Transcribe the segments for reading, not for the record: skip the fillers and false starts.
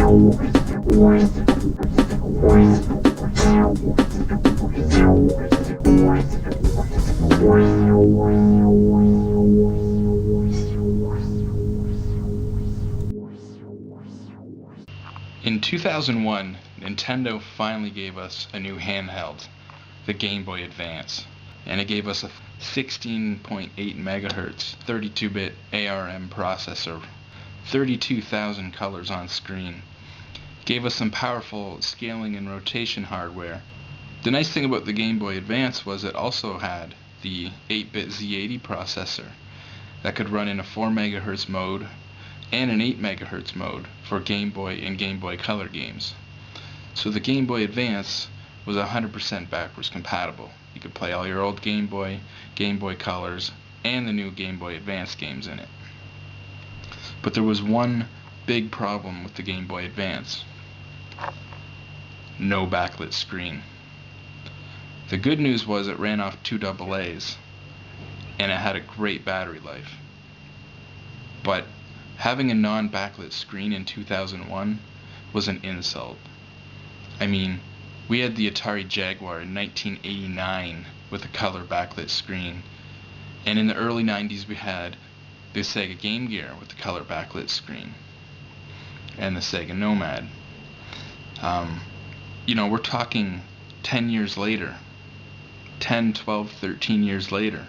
In 2001, Nintendo finally gave us a new handheld, the Game Boy Advance, and it gave us a 16.8 megahertz 32-bit ARM processor, 32,000 colors on screen. Gave us some powerful scaling and rotation hardware. The nice thing about the Game Boy Advance was it also had the 8-bit Z80 processor that could run in a 4 megahertz mode and an 8 megahertz mode for Game Boy and Game Boy Color games. So the Game Boy Advance was 100% backwards compatible. You could play all your old Game Boy Colors, and the new Game Boy Advance games in it. But there was one big problem with the Game Boy Advance. No backlit screen. The good news was it ran off 2 AA's, and it had a great battery life. But having a non-backlit screen in 2001 was an insult. I mean, we had the Atari Jaguar in 1989 with a color backlit screen, and in the early 90s we had the Sega Game Gear with the color backlit screen, and the Sega Nomad. We're talking 10 years later, 10, 12, 13 years later,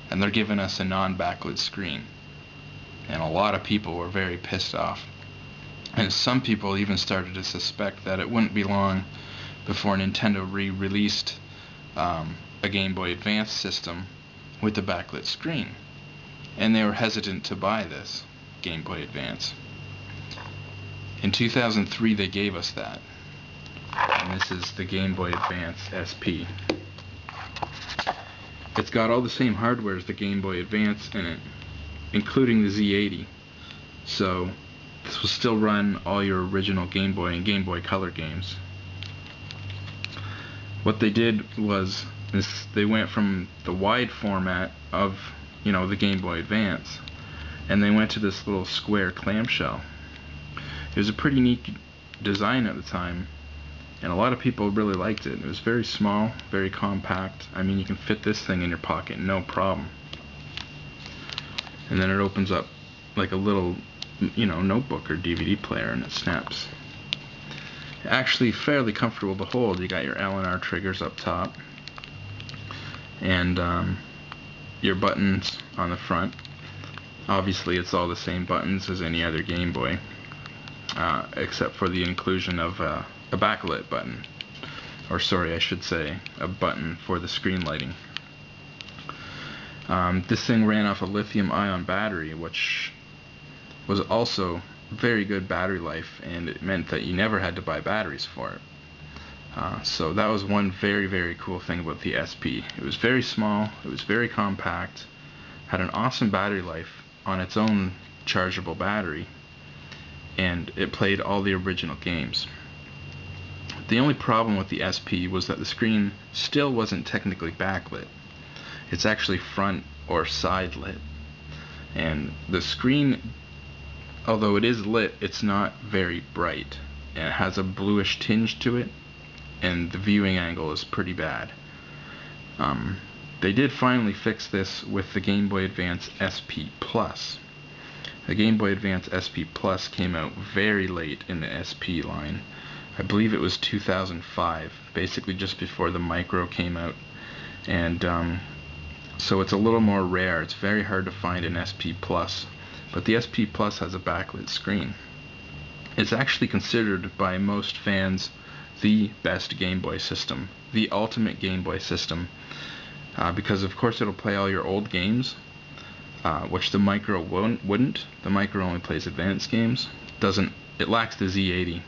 and they're giving us a non-backlit screen. And a lot of people were very pissed off. And some people even started to suspect that it wouldn't be long before Nintendo re-released a Game Boy Advance system with a backlit screen. And they were hesitant to buy this Game Boy Advance. In 2003 they gave us that. And this is the Game Boy Advance SP. It's got all the same hardware as the Game Boy Advance in it, including the Z80. So this will still run all your original Game Boy and Game Boy Color games. What they did was they went from the wide format of the Game Boy Advance, and they went to this little square clamshell. It was a pretty neat design at the time, and a lot of people really liked it. It was very small, very compact. I mean, you can fit this thing in your pocket, no problem. And then it opens up like a little, notebook or DVD player, and it snaps. Actually fairly comfortable to hold. You got your L and R triggers up top, and your buttons on the front. Obviously it's all the same buttons as any other Game Boy, except for the inclusion of a backlit button, or sorry, I should say a button for the screen lighting. This thing ran off a lithium-ion battery, which was also very good battery life, and it meant that you never had to buy batteries for it. So that was one very, very cool thing about the SP. It was very small, it was very compact, had an awesome battery life on its own chargeable battery, and it played all the original games. The only problem with the SP was that the screen still wasn't technically backlit. It's actually front or side lit, and the screen, although it is lit, it's not very bright, and it has a bluish tinge to it, and the viewing angle is pretty bad. They did finally fix this with the Game Boy Advance SP Plus. The Game Boy Advance SP Plus came out very late in the SP line. I believe it was 2005, basically just before the Micro came out, and so it's a little more rare. It's very hard to find an SP Plus, but the SP Plus has a backlit screen. It's actually considered by most fans the best Game Boy system, the ultimate Game Boy system, because of course it'll play all your old games, which the Micro wouldn't. The Micro only plays advanced games. It lacks the Z80.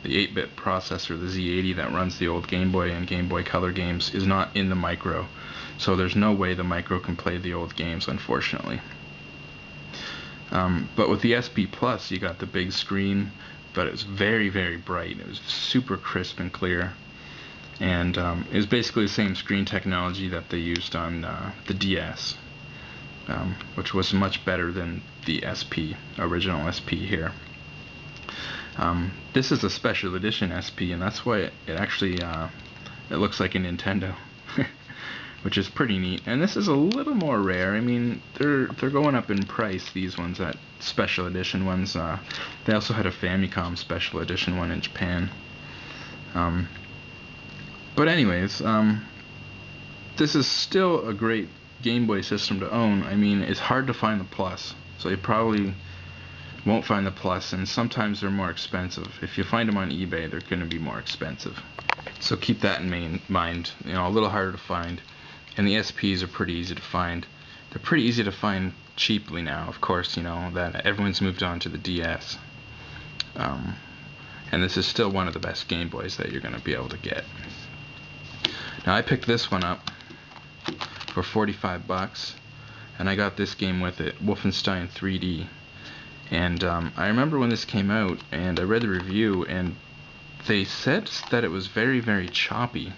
The 8-bit processor, the Z80 that runs the old Game Boy and Game Boy Color games, is not in the Micro, so there's no way the Micro can play the old games, unfortunately. But with the SP Plus, you got the big screen, but it was very, very bright. It was super crisp and clear, and it was basically the same screen technology that they used on the DS, which was much better than the SP, original SP here. This is a special edition SP, and that's why it actually it looks like a Nintendo, which is pretty neat. And this is a little more rare. I mean, they're going up in price, these ones, that special edition ones. They also had a Famicom special edition one in Japan. But anyways, this is still a great Game Boy system to own. I mean, it's hard to find the Plus, so you probably won't find the Plus, and sometimes they're more expensive. If you find them on eBay, they're going to be more expensive. So keep that in mind. You know, a little harder to find. And the SPs are pretty easy to find. They're pretty easy to find cheaply now, of course, you know, that everyone's moved on to the DS. And this is still one of the best Game Boys that you're going to be able to get. Now, I picked this one up for 45 bucks, and I got this game with it, Wolfenstein 3D. And I remember when this came out, and I read the review, and they said that it was very, very choppy.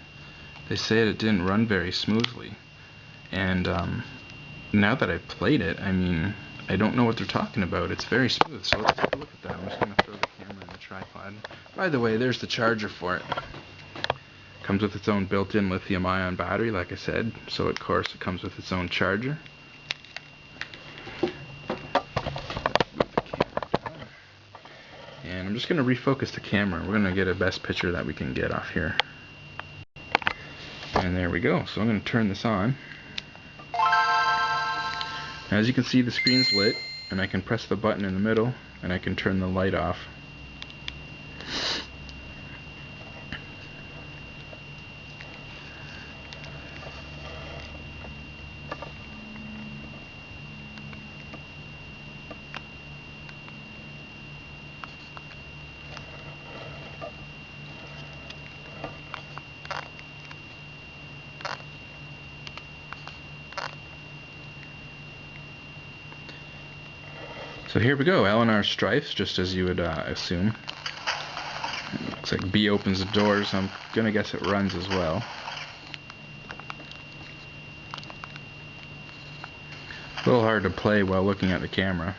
They said it didn't run very smoothly. And now that I've played it, I mean, I don't know what they're talking about. It's very smooth, so let's take a look at that. I'm just going to throw the camera in the tripod. By the way, there's the charger for it. Comes with its own built-in lithium-ion battery, like I said, so of course it comes with its own charger. And I'm just going to refocus the camera. We're going to get a best picture that we can get off here. And there we go. So I'm going to turn this on. As you can see, the screen's lit, and I can press the button in the middle, and I can turn the light off. So here we go, L&R stripes, just as you would assume. Looks like B opens the door, so I'm gonna guess it runs as well. A little hard to play while looking at the camera.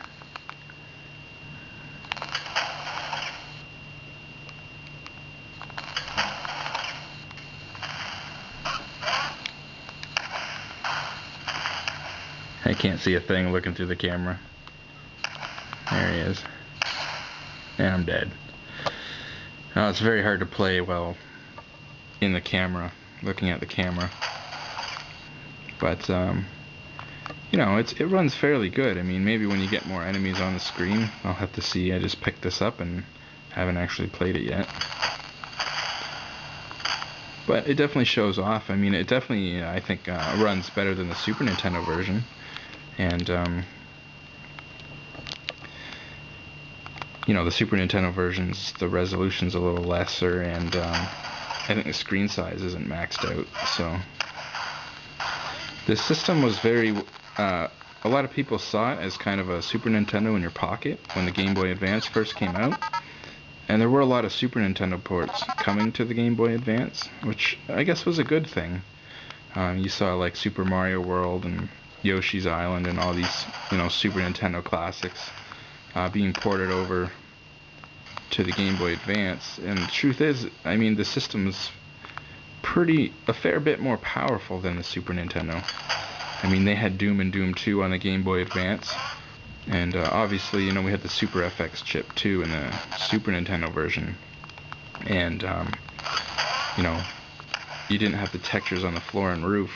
I can't see a thing looking through the camera. There he is. And I'm dead. Now, it's very hard to play while in the camera, looking at the camera. But, you know, it runs fairly good. I mean, maybe when you get more enemies on the screen, I'll have to see. I just picked this up and haven't actually played it yet. But it definitely shows off. I mean, it definitely, I think, runs better than the Super Nintendo version. And, you know, the Super Nintendo versions, the resolution's a little lesser, and I think the screen size isn't maxed out. So this system was very, a lot of people saw it as kind of a Super Nintendo in your pocket when the Game Boy Advance first came out. And there were a lot of Super Nintendo ports coming to the Game Boy Advance, which I guess was a good thing. You saw like Super Mario World and Yoshi's Island and all these, you know, Super Nintendo classics being ported over to the Game Boy Advance. And the truth is, I mean, the system's a fair bit more powerful than the Super Nintendo. I mean, they had Doom and Doom 2 on the Game Boy Advance, and obviously, you know, we had the Super FX chip too in the Super Nintendo version. And you know, you didn't have the textures on the floor and roof,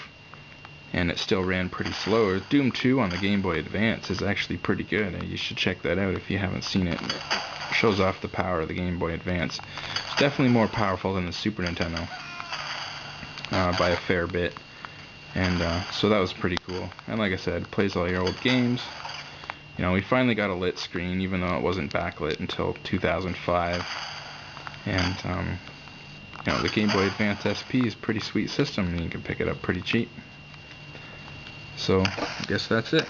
and it still ran pretty slow. Doom 2 on the Game Boy Advance is actually pretty good. You should check that out if you haven't seen it. It shows off the power of the Game Boy Advance. It's definitely more powerful than the Super Nintendo by a fair bit. And so that was pretty cool. And like I said, it plays all your old games. You know, we finally got a lit screen, even though it wasn't backlit until 2005. And you know, the Game Boy Advance SP is a pretty sweet system, and you can pick it up pretty cheap. So, I guess that's it.